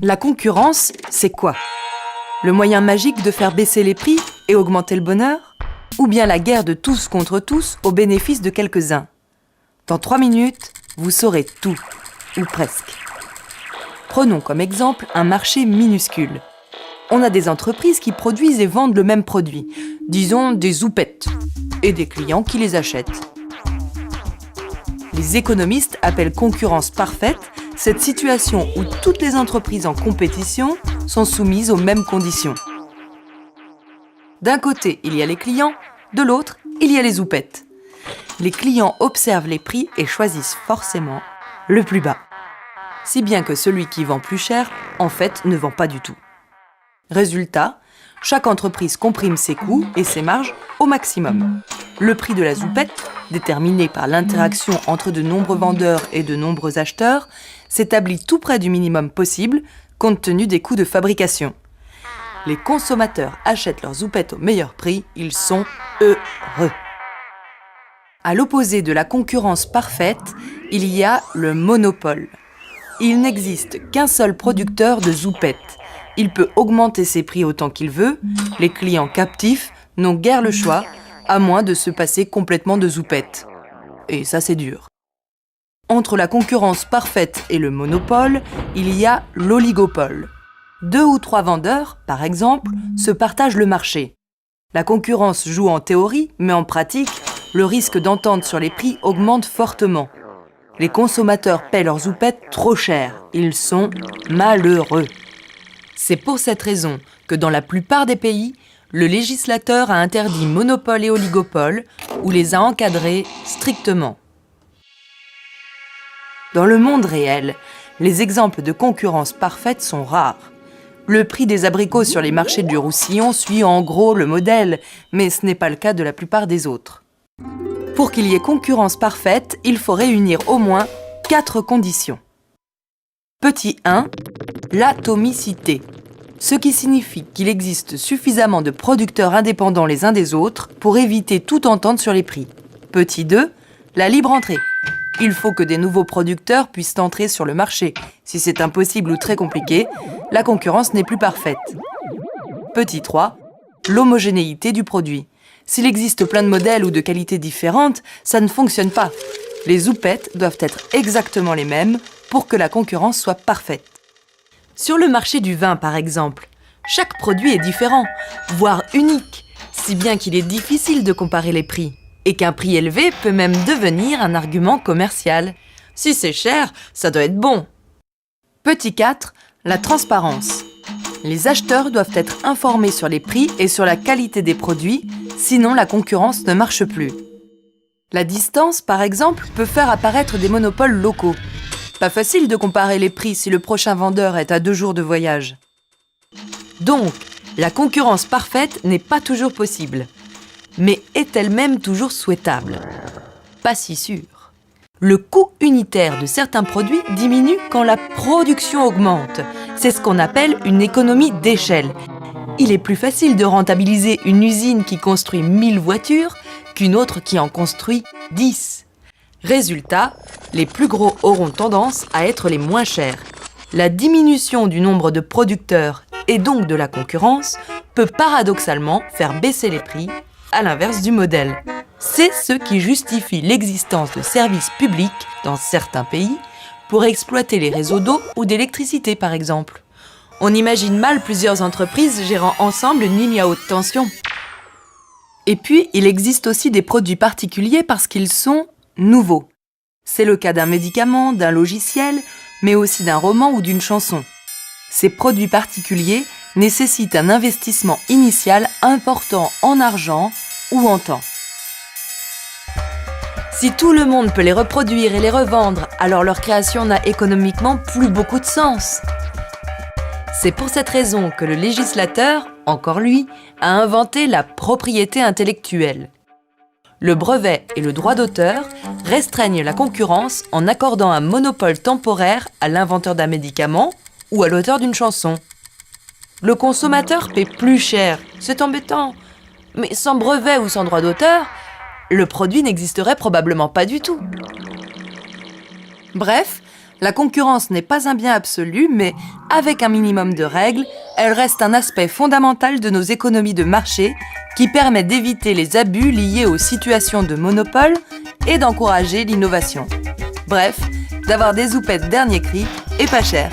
La concurrence, c'est quoi? Le moyen magique de faire baisser les prix et augmenter le bonheur? Ou bien la guerre de tous contre tous au bénéfice de quelques-uns? Dans 3 minutes, vous saurez tout, ou presque. Prenons comme exemple un marché minuscule. On a des entreprises qui produisent et vendent le même produit, disons des zoupettes, et des clients qui les achètent. Les économistes appellent concurrence parfaite cette situation où toutes les entreprises en compétition sont soumises aux mêmes conditions. D'un côté, il y a les clients, de l'autre, il y a les zoupettes. Les clients observent les prix et choisissent forcément le plus bas. Si bien que celui qui vend plus cher, en fait, ne vend pas du tout. Résultat, chaque entreprise comprime ses coûts et ses marges au maximum. Le prix de la zoupette, déterminé par l'interaction entre de nombreux vendeurs et de nombreux acheteurs, s'établit tout près du minimum possible, compte tenu des coûts de fabrication. Les consommateurs achètent leurs zoupettes au meilleur prix, ils sont heureux. À l'opposé de la concurrence parfaite, il y a le monopole. Il n'existe qu'un seul producteur de zoupettes. Il peut augmenter ses prix autant qu'il veut. Les clients captifs n'ont guère le choix, à moins de se passer complètement de zoupettes. Et ça, c'est dur. Entre la concurrence parfaite et le monopole, il y a l'oligopole. 2 ou 3 vendeurs, par exemple, se partagent le marché. La concurrence joue en théorie, mais en pratique, le risque d'entente sur les prix augmente fortement. Les consommateurs paient leurs zoupettes trop cher. Ils sont malheureux. C'est pour cette raison que dans la plupart des pays, le législateur a interdit monopole et oligopole ou les a encadrés strictement. Dans le monde réel, les exemples de concurrence parfaite sont rares. Le prix des abricots sur les marchés du Roussillon suit en gros le modèle, mais ce n'est pas le cas de la plupart des autres. Pour qu'il y ait concurrence parfaite, il faut réunir au moins 4 conditions. Petit 1, l'atomicité. Ce qui signifie qu'il existe suffisamment de producteurs indépendants les uns des autres pour éviter toute entente sur les prix. Petit 2, la libre entrée. Il faut que des nouveaux producteurs puissent entrer sur le marché. Si c'est impossible ou très compliqué, la concurrence n'est plus parfaite. Petit 3, l'homogénéité du produit. S'il existe plein de modèles ou de qualités différentes, ça ne fonctionne pas. Les zoupettes doivent être exactement les mêmes pour que la concurrence soit parfaite. Sur le marché du vin, par exemple, chaque produit est différent, voire unique, si bien qu'il est difficile de comparer les prix, et qu'un prix élevé peut même devenir un argument commercial. Si c'est cher, ça doit être bon. Petit 4, la transparence. Les acheteurs doivent être informés sur les prix et sur la qualité des produits, sinon la concurrence ne marche plus. La distance, par exemple, peut faire apparaître des monopoles locaux. Pas facile de comparer les prix si le prochain vendeur est à 2 jours de voyage. Donc, la concurrence parfaite n'est pas toujours possible. Mais est-elle même toujours souhaitable? Pas si sûr. Le coût unitaire de certains produits diminue quand la production augmente. C'est ce qu'on appelle une économie d'échelle. Il est plus facile de rentabiliser une usine qui construit 1000 voitures qu'une autre qui en construit 10. Résultat, les plus gros auront tendance à être les moins chers. La diminution du nombre de producteurs et donc de la concurrence peut paradoxalement faire baisser les prix, à l'inverse du modèle. C'est ce qui justifie l'existence de services publics dans certains pays pour exploiter les réseaux d'eau ou d'électricité par exemple. On imagine mal plusieurs entreprises gérant ensemble une ligne à haute tension. Et puis, il existe aussi des produits particuliers parce qu'ils sont nouveaux. C'est le cas d'un médicament, d'un logiciel, mais aussi d'un roman ou d'une chanson. Ces produits particuliers nécessitent un investissement initial important en argent ou en temps. Si tout le monde peut les reproduire et les revendre, alors leur création n'a économiquement plus beaucoup de sens. C'est pour cette raison que le législateur, encore lui, a inventé la propriété intellectuelle. Le brevet et le droit d'auteur restreignent la concurrence en accordant un monopole temporaire à l'inventeur d'un médicament ou à l'auteur d'une chanson. Le consommateur paie plus cher, c'est embêtant. Mais sans brevet ou sans droit d'auteur, le produit n'existerait probablement pas du tout. Bref, La concurrence n'est pas un bien absolu, mais avec un minimum de règles, elle reste un aspect fondamental de nos économies de marché qui permet d'éviter les abus liés aux situations de monopole et d'encourager l'innovation. Bref, d'avoir des houppettes dernier cri et pas cher.